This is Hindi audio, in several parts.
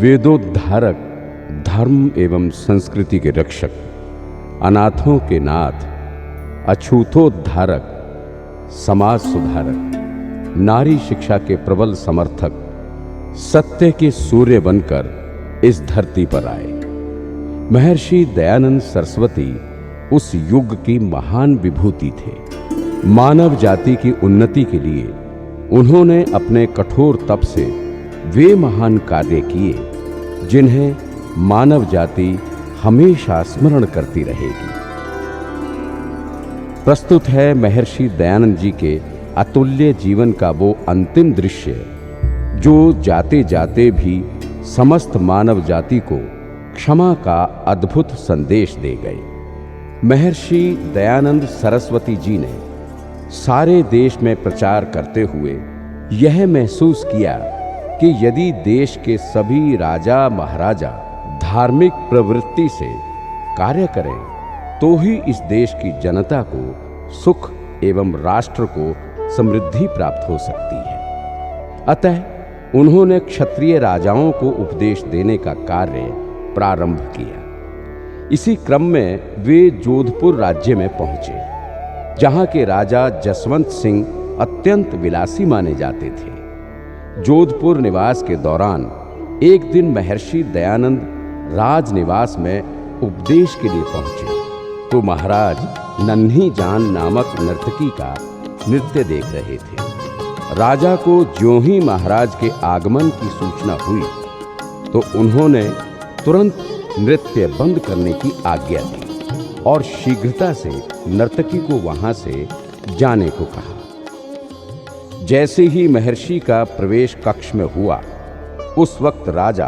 वेदोद्धारक, धर्म एवं संस्कृति के रक्षक, अनाथों के नाथ, अछूतोद्धारक, समाज सुधारक, नारी शिक्षा के प्रबल समर्थक, सत्य के सूर्य बनकर इस धरती पर आए। महर्षि दयानंद सरस्वती उस युग की महान विभूति थे। मानव जाति की उन्नति के लिए उन्होंने अपने कठोर तप से वे महान कार्य किए जिन्हें मानव जाति हमेशा स्मरण करती रहेगी। प्रस्तुत है महर्षि दयानंद जी के अतुल्य जीवन का वो अंतिम दृश्य जो जाते जाते भी समस्त मानव जाति को क्षमा का अद्भुत संदेश दे गए। महर्षि दयानंद सरस्वती जी ने सारे देश में प्रचार करते हुए यह महसूस किया कि यदि देश के सभी राजा महाराजा धार्मिक प्रवृत्ति से कार्य करें तो ही इस देश की जनता को सुख एवं राष्ट्र को समृद्धि प्राप्त हो सकती है। अतः उन्होंने क्षत्रिय राजाओं को उपदेश देने का कार्य प्रारंभ किया। इसी क्रम में वे जोधपुर राज्य में पहुंचे, जहां के राजा जसवंत सिंह अत्यंत विलासी माने जाते थे। जोधपुर निवास के दौरान एक दिन महर्षि दयानंद राजनिवास में उपदेश के लिए पहुंचे तो महाराज नन्ही जान नामक नर्तकी का नृत्य देख रहे थे। राजा को ज्यों ही महाराज के आगमन की सूचना हुई तो उन्होंने तुरंत नृत्य बंद करने की आज्ञा दी और शीघ्रता से नर्तकी को वहां से जाने को कहा। जैसे ही महर्षि का प्रवेश कक्ष में हुआ उस वक्त राजा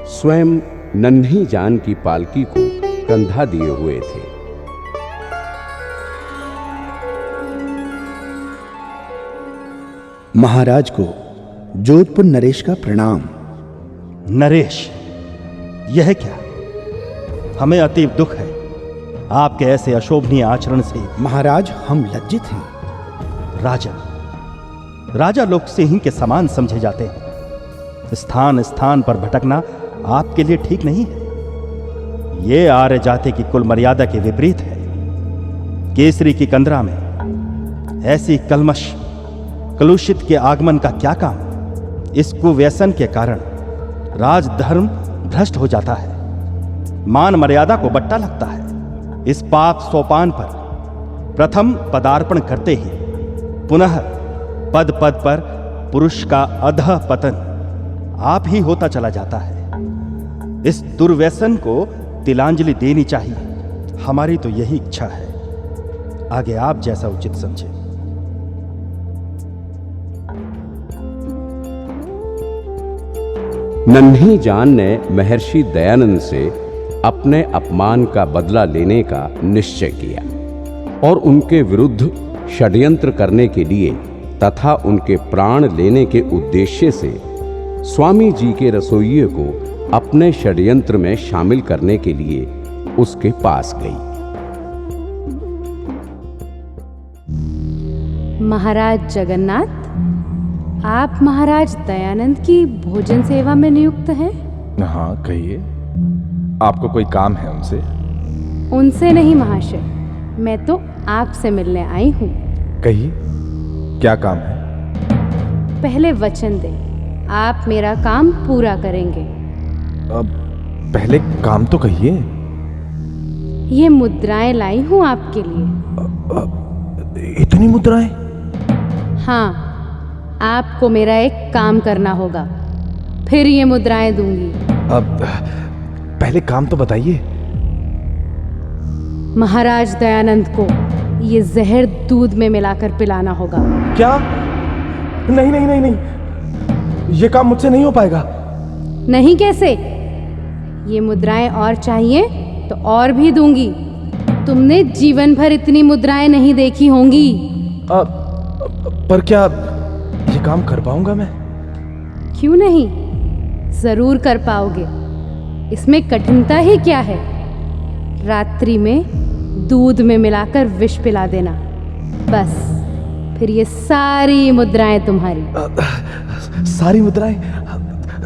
स्वयं नन्ही जान की पालकी को कंधा दिए हुए थे। महाराज को जोधपुर नरेश का प्रणाम। नरेश, यह क्या? हमें अतीव दुख है आपके ऐसे अशोभनीय आचरण से। महाराज, हम लज्जित हैं। राजा लोग सिंह के समान समझे जाते हैं। स्थान स्थान पर भटकना आपके लिए ठीक नहीं है। ये आर्य जाति की कुल मर्यादा के विपरीत है। केसरी की कंदरा में ऐसी कलुषित के आगमन का क्या काम? इस कुव्यसन के कारण राजधर्म भ्रष्ट हो जाता है, मान मर्यादा को बट्टा लगता है। इस पाप सोपान पर प्रथम पदार्पण करते ही पुनः पद पद पर पुरुष का अधः पतन आप ही होता चला जाता है। इस दुर्व्यसन को तिलांजलि देनी चाहिए। हमारी तो यही इच्छा है। आगे आप जैसा उचित समझे। नन्ही जान ने महर्षि दयानंद से अपने अपमान का बदला लेने का निश्चय किया और उनके विरुद्ध षड्यंत्र करने के लिए तथा उनके प्राण लेने के उद्देश्य से स्वामी जी के रसोइये को अपने षड्यंत्र में शामिल करने के लिए उसके पास गई। महाराज जगन्नाथ, आप महाराज दयानंद की भोजन सेवा में नियुक्त हैं? हाँ, कहिए, आपको कोई काम है उनसे? उनसे नहीं महाशय, मैं तो आपसे मिलने आई हूँ। कहिए, क्या काम है? पहले वचन दें, आप मेरा काम पूरा करेंगे। अब पहले काम तो कहिए। ये मुद्राएं लाई हूँ आपके लिए। इतनी मुद्राएं? हाँ, आपको मेरा एक काम करना होगा, फिर ये मुद्राएं दूंगी। अब पहले काम तो बताइए। महाराज दयानंद को ये जहर दूध में मिलाकर पिलाना होगा। क्या? नहीं नहीं नहीं नहीं, ये काम मुझसे नहीं हो पाएगा। नहीं कैसे? ये मुद्राएं और चाहिए तो और भी दूंगी। तुमने जीवन भर इतनी मुद्राएं नहीं देखी होंगी। पर क्या ये काम कर पाऊंगा मैं? क्यों नहीं, जरूर कर पाओगे। इसमें कठिनता ही क्या है? रात्रि में दूध में मिलाकर विष पिला देना, बस फिर ये सारी मुद्राएं तुम्हारी। सारी मुद्राएं?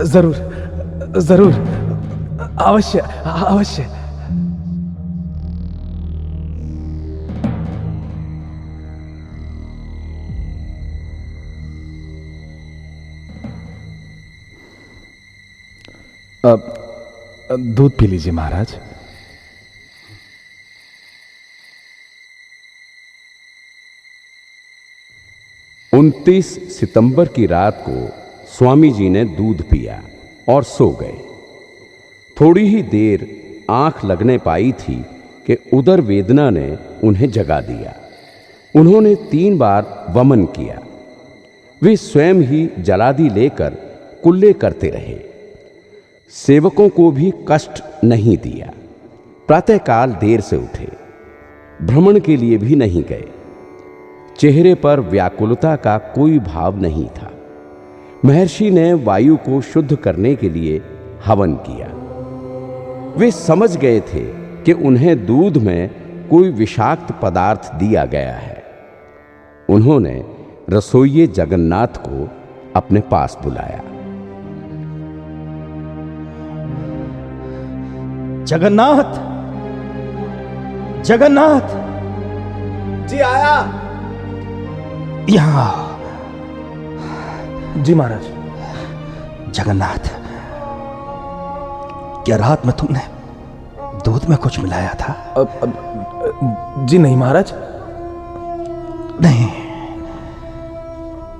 जरूर जरूर, अवश्य अवश्य। दूध पी लीजिए महाराज। 29 सितंबर की रात को स्वामी जी ने दूध पिया और सो गए। थोड़ी ही देर आंख लगने पाई थी कि उदर वेदना ने उन्हें जगा दिया। उन्होंने 3 बार वमन किया। वे स्वयं ही जलादि लेकर कुल्ले करते रहे। सेवकों को भी कष्ट नहीं दिया। प्रातःकाल देर से उठे, भ्रमण के लिए भी नहीं गए। चेहरे पर व्याकुलता का कोई भाव नहीं था। महर्षि ने वायु को शुद्ध करने के लिए हवन किया। वे समझ गए थे कि उन्हें दूध में कोई विषाक्त पदार्थ दिया गया है। उन्होंने रसोइये जगन्नाथ को अपने पास बुलाया। जगन्नाथ, जगन्नाथ जी आया। यहां। जी महाराज। जगन्नाथ, क्या रात में तुमने दूध में कुछ मिलाया था? जी नहीं महाराज। नहीं,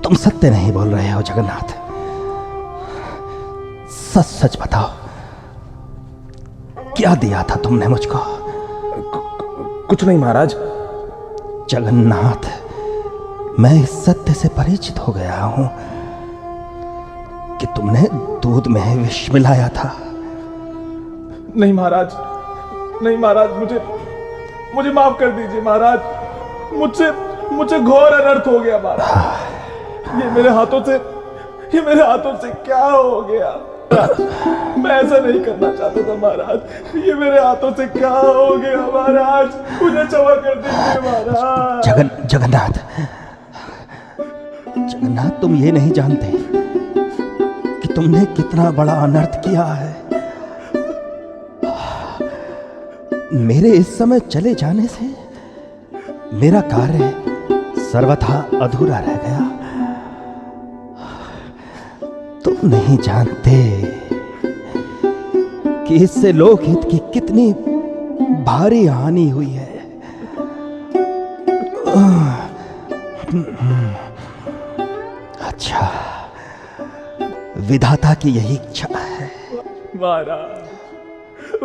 तुम सत्य नहीं बोल रहे हो जगन्नाथ। सच सच बताओ, क्या दिया था तुमने मुझको? कुछ नहीं महाराज। जगन्नाथ, मैं इस सत्य से परिचित हो गया हूं कि तुमने दूध में विष मिलाया था। नहीं महाराज, नहीं महाराज, मुझे माफ कर दीजिए महाराज। मुझसे घोर अनर्थ हो गया महाराज। ये मेरे हाथों से क्या हो गया? मैं ऐसा नहीं करना चाहता था महाराज। ये मेरे हाथों से क्या हो गया महाराज? मुझे क्षमा कर दीजिए महाराज। जगन्नाथ, तुम ये नहीं जानते कि तुमने कितना बड़ा अनर्थ किया है। मेरे इस समय चले जाने से मेरा कार्य सर्वथा अधूरा रह गया। तुम नहीं जानते कि इससे लोकहित की कितनी भारी हानि हुई है। अच्छा, विधाता की यही इच्छा है।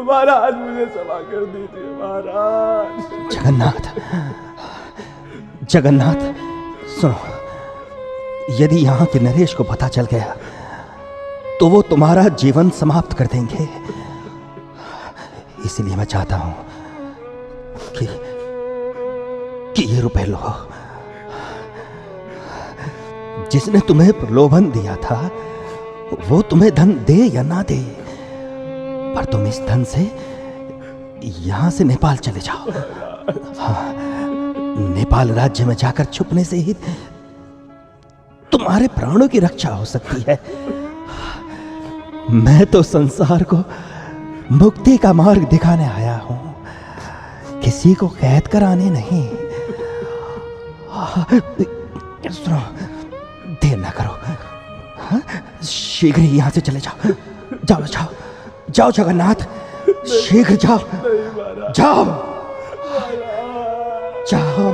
महाराज मुझे क्षमा कर दीजिए महाराज। जगन्नाथ, सुनो, यदि यहां के नरेश को पता चल गया तो वो तुम्हारा जीवन समाप्त कर देंगे। इसलिए मैं चाहता हूं कि ये रुपए लो। जिसने तुम्हें प्रलोभन दिया था वो तुम्हें धन दे या ना दे, पर तुम इस धन से यहां से नेपाल चले जाओ। हाँ, नेपाल राज्य में जाकर छुपने से ही तुम्हारे प्राणों की रक्षा हो सकती है। मैं तो संसार को मुक्ति का मार्ग दिखाने आया हूं, किसी को कैद कराने नहीं। सुनो, देर ना करो। हाँ? शीघ्र ही यहां से चले जाओ। जाओ जाओ जाओ जगन्नाथ, शीघ्र जाओ। जाओ जाओ।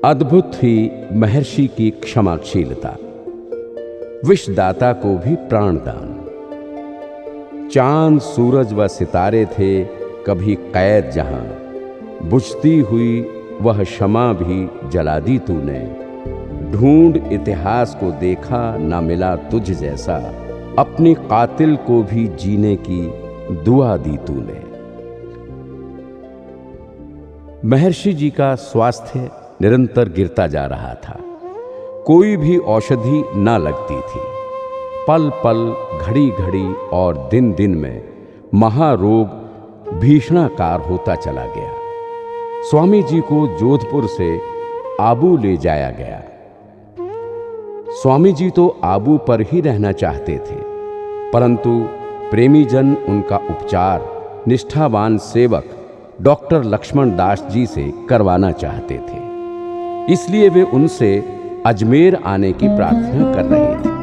अद्भुत ही महर्षि की क्षमाशीलता, विषदाता को भी प्राणदान। चांद सूरज व सितारे थे कभी कैद जहां, बुझती हुई वह क्षमा भी जला दी तूने। ढूंढ इतिहास को देखा ना मिला तुझ जैसा, अपने कातिल को भी जीने की दुआ दी तूने। महर्षि जी का स्वास्थ्य निरंतर गिरता जा रहा था। कोई भी औषधि ना लगती थी। पल पल, घड़ी घड़ी और दिन दिन में महारोग भीषणाकार होता चला गया। स्वामी जी को जोधपुर से आबू ले जाया गया। स्वामी जी तो आबू पर ही रहना चाहते थे, परंतु प्रेमीजन उनका उपचार निष्ठावान सेवक डॉक्टर लक्ष्मण दास जी से करवाना चाहते थे। इसलिए वे उनसे अजमेर आने की प्रार्थना कर रहे थे।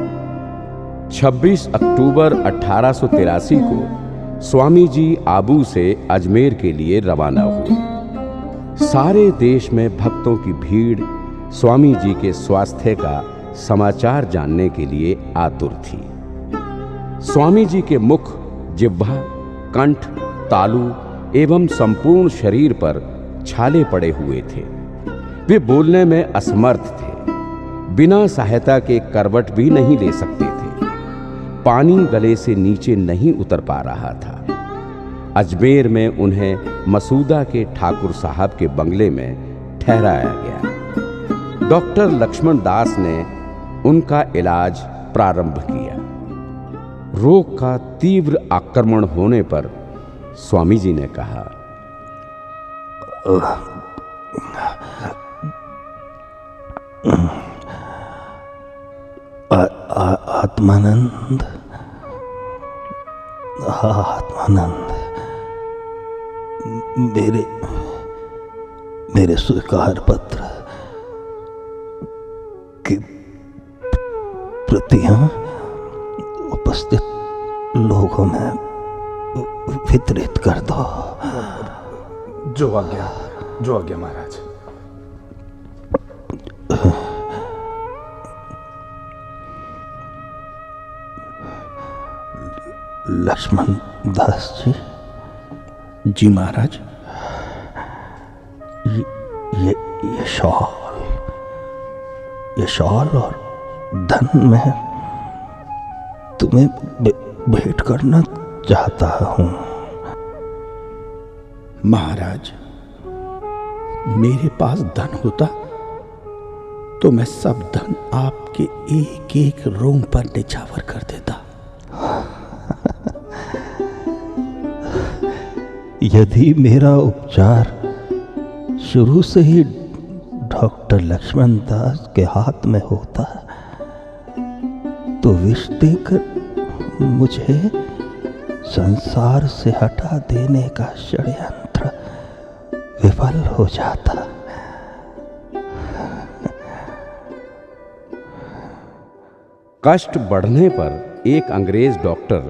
26 अक्टूबर 1883 को स्वामी जी आबू से अजमेर के लिए रवाना हुए। सारे देश में भक्तों की भीड़ स्वामी जी के स्वास्थ्य का समाचार जानने के लिए आतुर थी। स्वामी जी के मुख, जिह्वा, कंठ, तालू एवं संपूर्ण शरीर पर छाले पड़े हुए थे। वे बोलने में असमर्थ थे। बिना सहायता के करवट भी नहीं ले सकते थे। पानी गले से नीचे नहीं उतर पा रहा था। अजमेर में उन्हें मसूदा के ठाकुर साहब के बंगले में ठहराया गया। डॉक्टर लक्ष्मण दास ने उनका इलाज प्रारंभ किया। रोग का तीव्र आक्रमण होने पर स्वामी जी ने कहा, आत्मानंद, आत्मानंद, मेरे स्वीकार पत्र की प्रतियां उपस्थित लोगों में वितरित कर दो। जो आज्ञा महाराज। लक्ष्मण दास जी। जी महाराज। ये शॉल और धन में तुम्हें भेंट करना चाहता हूं। महाराज, मेरे पास धन होता तो मैं सब धन आपके एक एक रोम पर निछावर कर देता। यदि मेरा उपचार शुरू से ही डॉक्टर लक्ष्मण दास के हाथ में होता तो विष देकर मुझे संसार से हटा देने का षड्यंत्र विफल हो जाता। कष्ट बढ़ने पर एक अंग्रेज डॉक्टर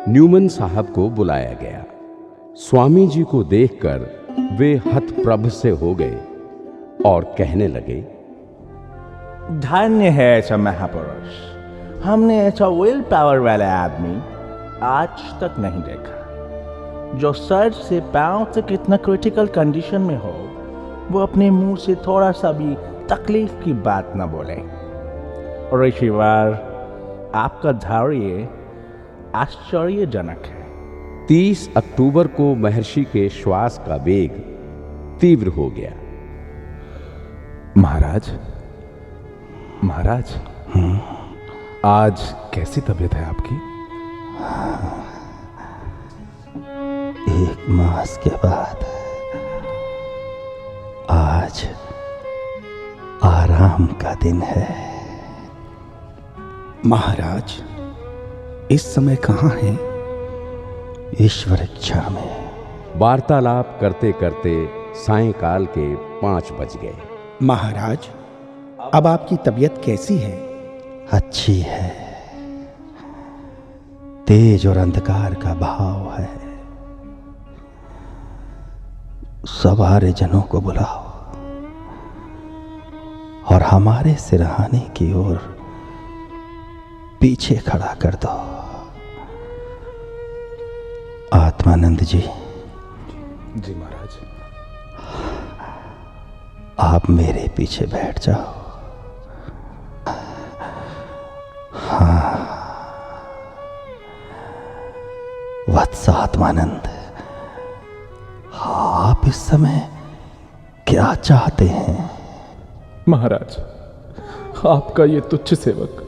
न्यूमन साहब को बुलाया गया। स्वामी जी को देखकर वे हतप्रभ से हो गए और कहने लगे, धन्य है ऐसा महापुरुष। हमने ऐसा विल पावर वाला आदमी आज तक नहीं देखा, जो सर से पांव तक इतना क्रिटिकल कंडीशन में हो, वो अपने मुंह से थोड़ा सा भी तकलीफ की बात न बोले। ऋषिवार, आपका धैर्य आश्चर्यजनक है। 30 अक्टूबर को महर्षि के श्वास का वेग तीव्र हो गया। महाराज, आज कैसी तबीयत है आपकी? 1 मास के बाद आज आराम का दिन है। महाराज, इस समय कहाँ हैं? ईश्वर इच्छा में। वार्तालाप करते करते सायंकाल के 5 बज गए। महाराज, अब आपकी तबीयत कैसी है? अच्छी है। तेज और अंधकार का भाव है। सवारे जनों को बुलाओ और हमारे सिरहाने की ओर पीछे खड़ा कर दो। आत्मानंद जी। जी महाराज। आप मेरे पीछे बैठ जाओ। हाँ, वत्स आत्मानंद, आप इस समय क्या चाहते हैं? महाराज, आपका ये तुच्छ सेवक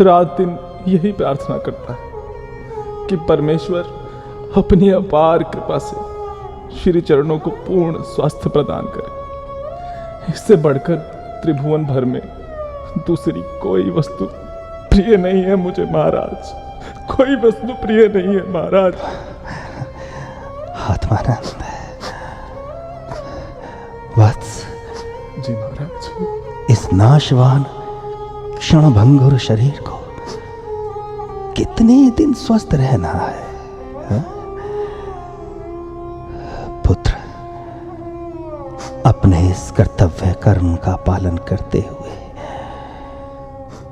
रात दिन यही प्रार्थना करता है कि परमेश्वर अपनी अपार कृपा से श्री चरणों को पूर्ण स्वास्थ्य प्रदान करे। इससे बढ़कर त्रिभुवन भर में दूसरी कोई वस्तु प्रिय नहीं है मुझे महाराज, कोई वस्तु प्रिय नहीं है महाराज। आत्मानंद, वत्स, जी महाराज। इस नाशवान क्षणभंगुर शरीर को कितने दिन स्वस्थ रहना है, हा? पुत्र, अपने इस कर्तव्य कर्म का पालन करते हुए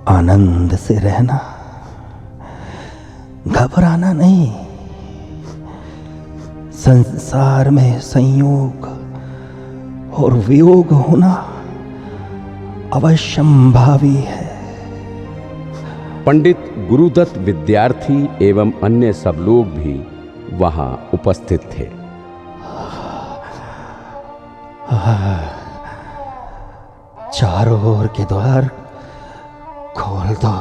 आनंद से रहना, घबराना नहीं। संसार में संयोग और वियोग होना अवश्यंभावी है। पंडित गुरुदत्त, विद्यार्थी एवं अन्य सब लोग भी वहां उपस्थित थे। चारों ओर के द्वार खोल दो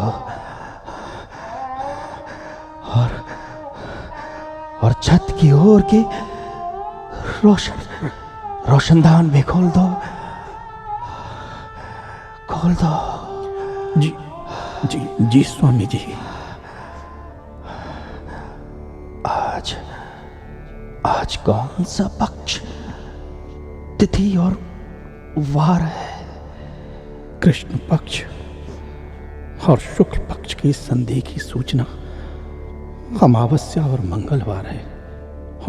और छत की ओर के रोशनदान भी खोल दो। जी जी जी स्वामी जी। आज कौन सा पक्ष, तिथि और वार है? कृष्ण पक्ष और शुक्ल पक्ष की संधि की सूचना अमावस्या और मंगलवार है,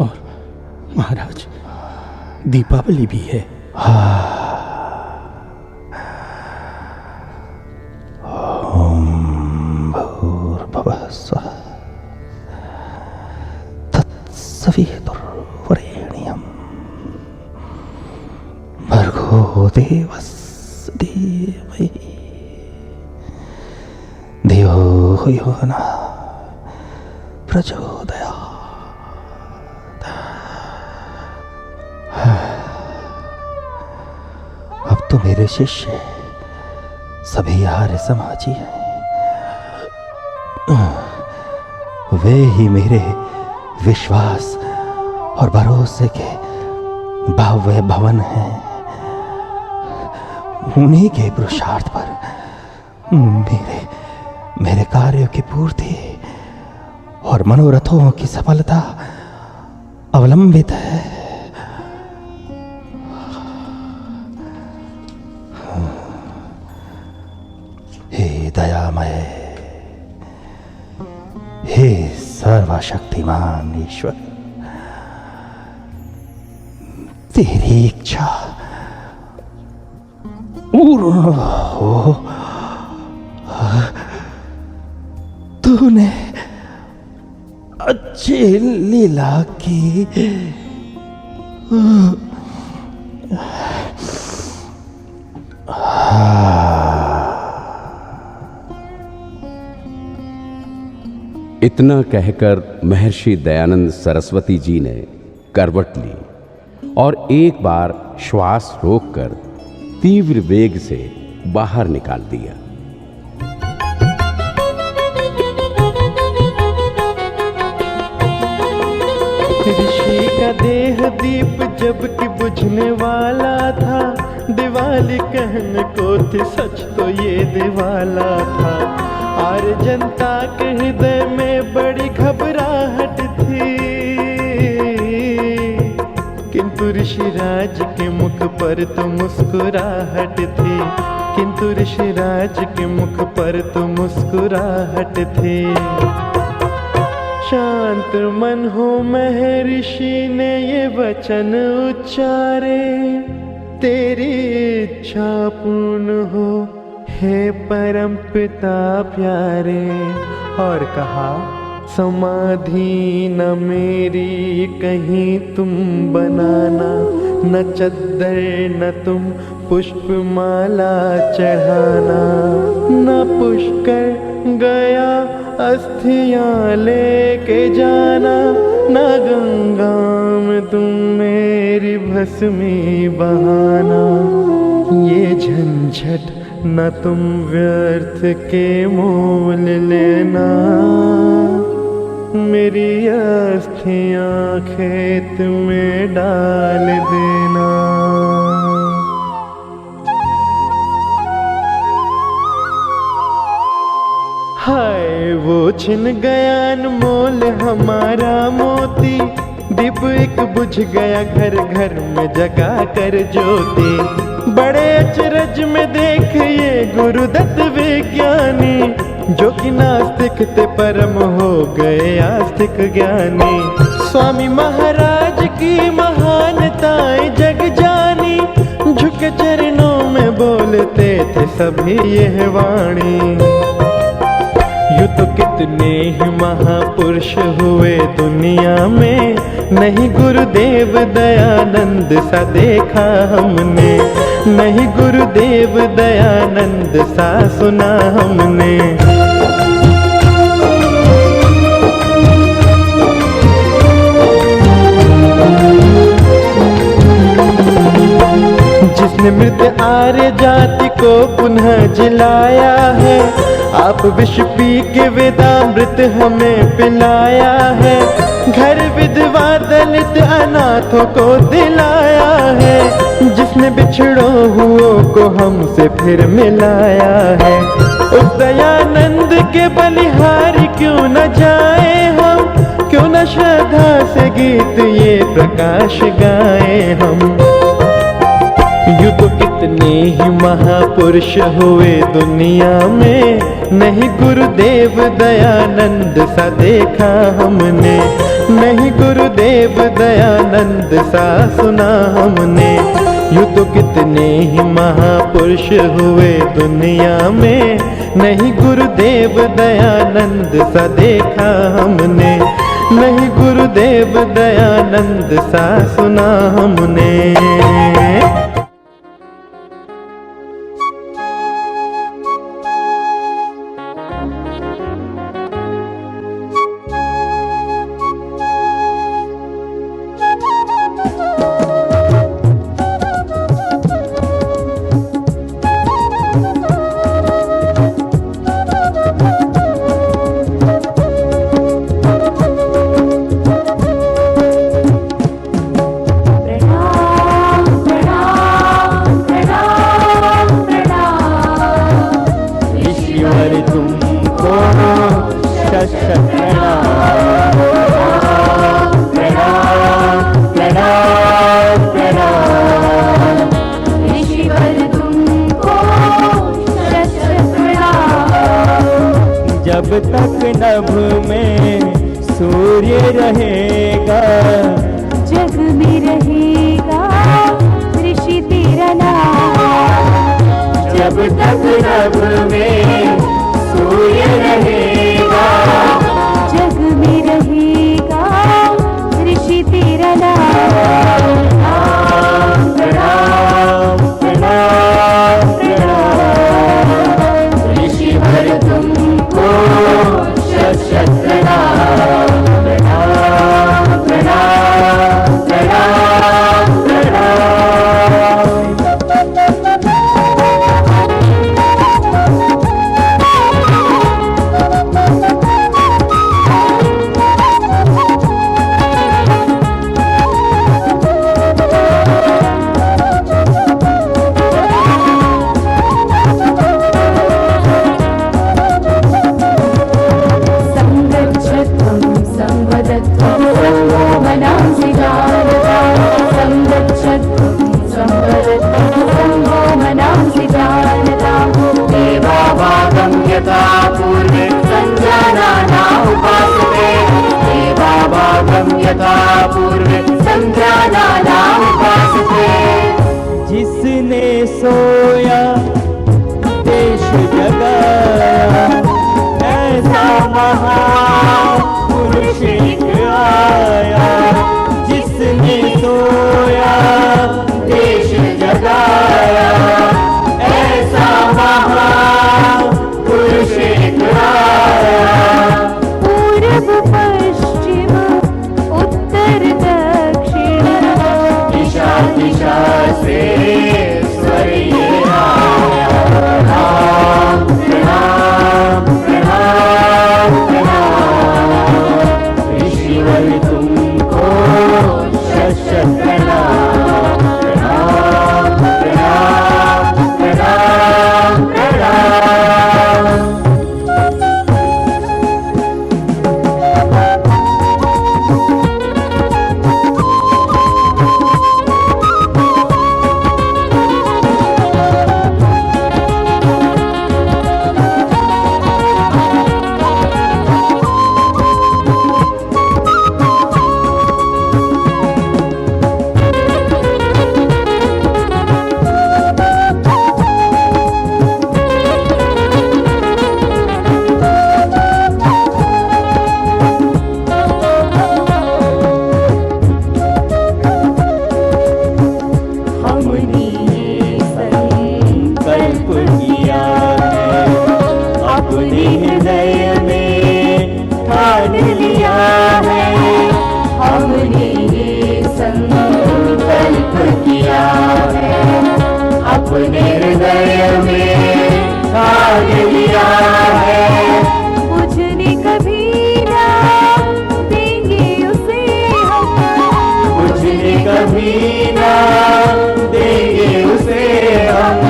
और महाराज दीपावली भी है। ओम भूर्भुवः स्वः तत्सवितुर्वरेण्यं भर्गो देवस्य धीमहि धियो यो नः प्रचोदयात्। अब तो मेरे शिष्य सभी आर्य समाजी हैं। वे ही मेरे विश्वास और भरोसे के भव्य भवन हैं। उन्हीं के पुरुषार्थ पर मेरे कार्यों की पूर्ति और मनोरथों की सफलता अवलंबित है। हे दयामय, हे सर्वशक्तिमान ईश्वर, तेरी इच्छा पूर्ण हो। तूने अच्छी लीला की। इतना कहकर महर्षि दयानंद सरस्वती जी ने करवट ली और एक बार श्वास रोककर तीव्र वेग से बाहर निकाल दिया। ऋषि का देह दीप जबकि बुझने वाला था, दिवाली कहने को थी सच तो ये दिवाला था। और जनता के हृदय में बड़ी घबराहट थी, किंतु ऋषिराज के मुख पर तो मुस्कुराहट थी, किंतु ऋषिराज के मुख पर तो मुस्कुराहट थी। शांत मन हो महर्षि ने ये वचन उच्चारे, तेरी इच्छा पूर्ण हो हे परम पिता प्यारे। और कहा, समाधि न मेरी कहीं तुम बनाना, न चद्दर न तुम पुष्पमाला चढ़ाना, न पुष्कर गया अस्थियां लेके जाना, न गंगा में तुम मेरी भस्मी बहाना। ये झंझट न तुम व्यर्थ के मोल लेना, मेरी अस्थियां खेत में डाल देना। हाय वो छिन गया अनमोल हमारा मोती, दीप एक बुझ गया घर घर में जगा कर ज्योति। बड़े अचरज में देख ये गुरुदत्त विज्ञानी, जो कि नास्तिक थे परम हो गए आस्तिक ज्ञानी। स्वामी महाराज की महानताएं जग जानी, झुके चरणों में बोलते थे सभी यह वाणी। यूं तो कितने ही महापुरुष हुए दुनिया में, नहीं गुरुदेव दयानंद सा देखा हमने, नहीं गुरुदेव दयानंद सा सुना हमने। जिसने मृत आर्य जाति को पुनः जिलाया है, आप विष पी के वेदामृत हमें पिलाया है। घर विधवा दलित अनाथों को दिलाया है, जिसने बिछड़ो हुओं को हमसे फिर मिलाया है। उस दयानंद के बलिहारी क्यों न जाए हम, क्यों न श्रद्धा से गीत ये प्रकाश गाए हम। यूं तो कितने ही महापुरुष हुए दुनिया में, नहीं गुरुदेव दयानंद सा देखा हमने, नहीं गुरुदेव दयानंद सा सुना हमने। यूं तो कितने ही महापुरुष हुए दुनिया में, नहीं गुरुदेव दयानंद सा देखा हमने, नहीं गुरुदेव दयानंद सा सुना हमने। प्रणाम प्रणाम कभी ना देंगे उसे हम।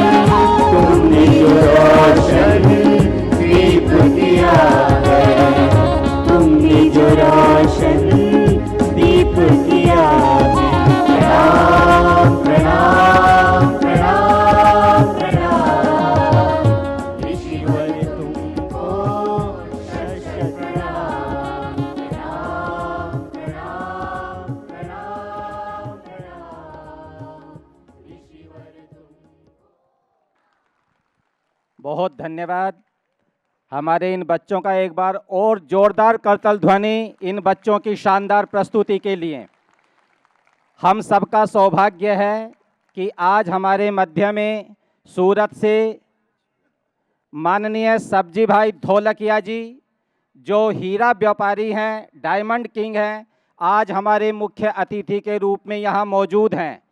तुमने जो रोशन दीप किया है, तुमने जो रोशन दीप किया है। प्रणाम प्रणाम प्रणाम प्रणाम, ऋषिवर तुमको शत शत प्रणाम। प्रणाम प्रणाम प्रणाम प्रणाम, ऋषिवर तुमको। बहुत धन्यवाद। हमारे इन बच्चों का एक बार और जोरदार करतल ध्वनि इन बच्चों की शानदार प्रस्तुति के लिए। हम सबका सौभाग्य है कि आज हमारे मध्य में सूरत से माननीय सब्जी भाई ढोलकिया जी, जो हीरा व्यापारी हैं, डायमंड किंग हैं, आज हमारे मुख्य अतिथि के रूप में यहाँ मौजूद हैं।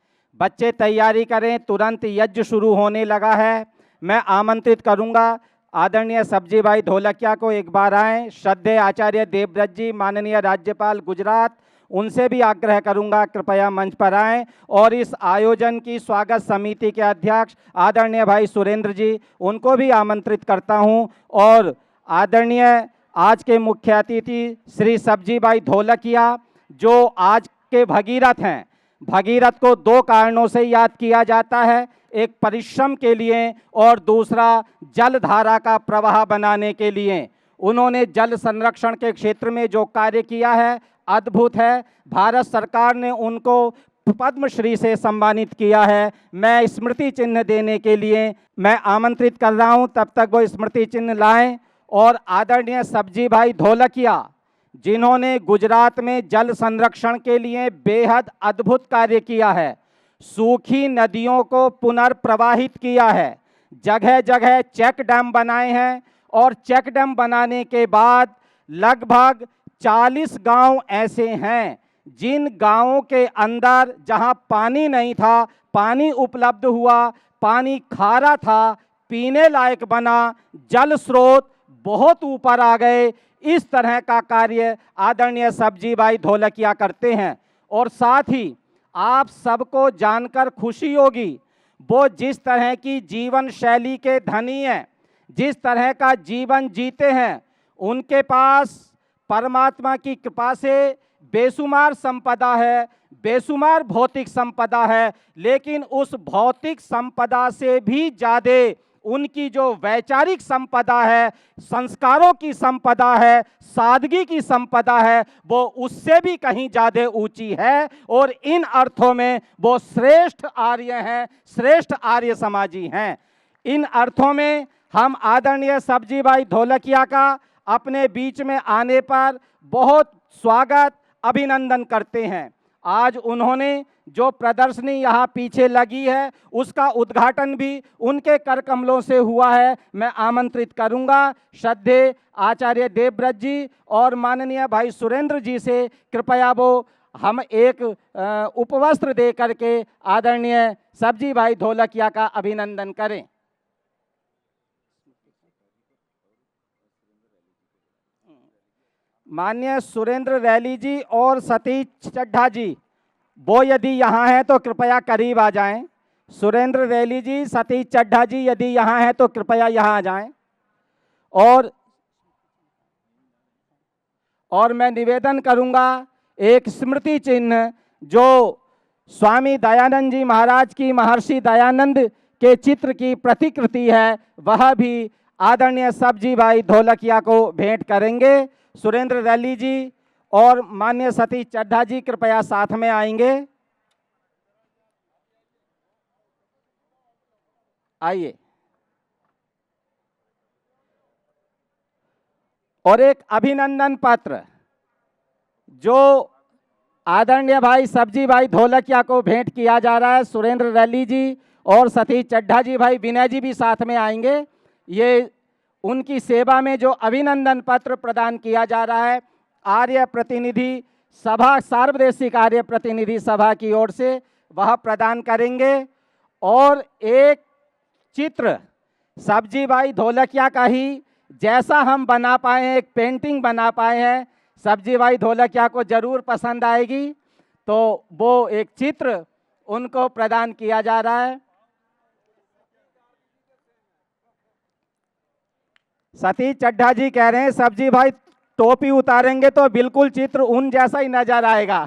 बच्चे तैयारी करें, तुरंत यज्ञ शुरू होने लगा है। मैं आमंत्रित करूँगा आदरणीय सब्जी भाई ढोलकिया को एक बार आएँ। श्रद्धेय आचार्य देवव्रत जी, माननीय राज्यपाल गुजरात, उनसे भी आग्रह करूंगा कृपया मंच पर आएं। और इस आयोजन की स्वागत समिति के अध्यक्ष आदरणीय भाई सुरेंद्र जी, उनको भी आमंत्रित करता हूं। और आदरणीय आज के मुख्य अतिथि श्री सब्जी भाई ढोलकिया, जो आज के भगीरथ हैं। भगीरथ को दो कारणों से याद किया जाता है, एक परिश्रम के लिए और दूसरा जलधारा का प्रवाह बनाने के लिए। उन्होंने जल संरक्षण के क्षेत्र में जो कार्य किया है अद्भुत है। भारत सरकार ने उनको पद्मश्री से सम्मानित किया है। मैं स्मृति चिन्ह देने के लिए मैं आमंत्रित कर रहा हूं, तब तक वो स्मृति चिन्ह लाएं। और आदरणीय सब्जी भाई ढोलकिया, जिन्होंने गुजरात में जल संरक्षण के लिए बेहद अद्भुत कार्य किया है, सूखी नदियों को पुनर्प्रवाहित किया है, जगह जगह चेक डैम बनाए हैं। और चेक डैम बनाने के बाद लगभग 40 गांव ऐसे हैं जिन गांवों के अंदर जहां पानी नहीं था, पानी उपलब्ध हुआ, पानी खारा था, पीने लायक बना, जल स्रोत बहुत ऊपर आ गए। इस तरह का कार्य आदरणीय सब्जी भाई ढोलकिया करते हैं। और साथ ही आप सबको जानकर खुशी होगी, वो जिस तरह की जीवन शैली के धनी हैं, जिस तरह का जीवन जीते हैं, उनके पास परमात्मा की कृपा से बेशुमार संपदा है, बेशुमार भौतिक संपदा है। लेकिन उस भौतिक संपदा से भी ज़्यादा उनकी जो वैचारिक संपदा है, संस्कारों की संपदा है, सादगी की संपदा है, वो उससे भी कहीं ज़्यादा ऊंची है। और इन अर्थों में वो श्रेष्ठ आर्य हैं, श्रेष्ठ आर्य समाजी हैं। इन अर्थों में हम आदरणीय सब्जी भाई ढोलकिया का अपने बीच में आने पर बहुत स्वागत, अभिनंदन करते हैं। आज उन्होंने जो प्रदर्शनी यहाँ पीछे लगी है, उसका उद्घाटन भी उनके कर कमलों से हुआ है। मैं आमंत्रित करूँगा श्रद्धेय आचार्य देवव्रत जी और माननीय भाई सुरेंद्र जी से कृपया वो हम एक उपवस्त्र दे करके आदरणीय सब्जी भाई ढोलकिया का अभिनंदन करें। माननीय सुरेंद्र रैली जी और सतीश चड्ढा जी, वो यदि यहाँ हैं तो कृपया करीब आ जाएं। सुरेंद्र रैली जी, सतीश चड्ढा जी यदि यहाँ हैं तो कृपया यहाँ आ जाएं। और मैं निवेदन करूँगा एक स्मृति चिन्ह जो स्वामी दयानंद जी महाराज की, महर्षि दयानंद के चित्र की प्रतिकृति है, वह भी आदरणीय सब्जी भाई ढोलकिया को भेंट करेंगे। सुरेंद्र रैली जी और माननीय सतीश चड्ढा जी कृपया साथ में आएंगे। आइए। और एक अभिनंदन पत्र जो आदरणीय भाई सब्जी भाई ढोलकिया को भेंट किया जा रहा है। सुरेंद्र रैली जी और सतीश चड्ढा जी, भाई विनय जी भी साथ में आएंगे। ये उनकी सेवा में जो अभिनंदन पत्र प्रदान किया जा रहा है आर्य प्रतिनिधि सभा, सार्वदेशिक आर्य प्रतिनिधि सभा की ओर से, वह प्रदान करेंगे। और एक चित्र सब्जी भाई ढोलकिया का ही जैसा हम बना पाए हैं, एक पेंटिंग बना पाए हैं, सब्जी भाई ढोलकिया को जरूर पसंद आएगी। तो वो एक चित्र उनको प्रदान किया जा रहा है। सतीश चड्ढा जी कह रहे हैं सब्जी भाई टोपी उतारेंगे तो बिल्कुल चित्र उन जैसा ही नजर आएगा।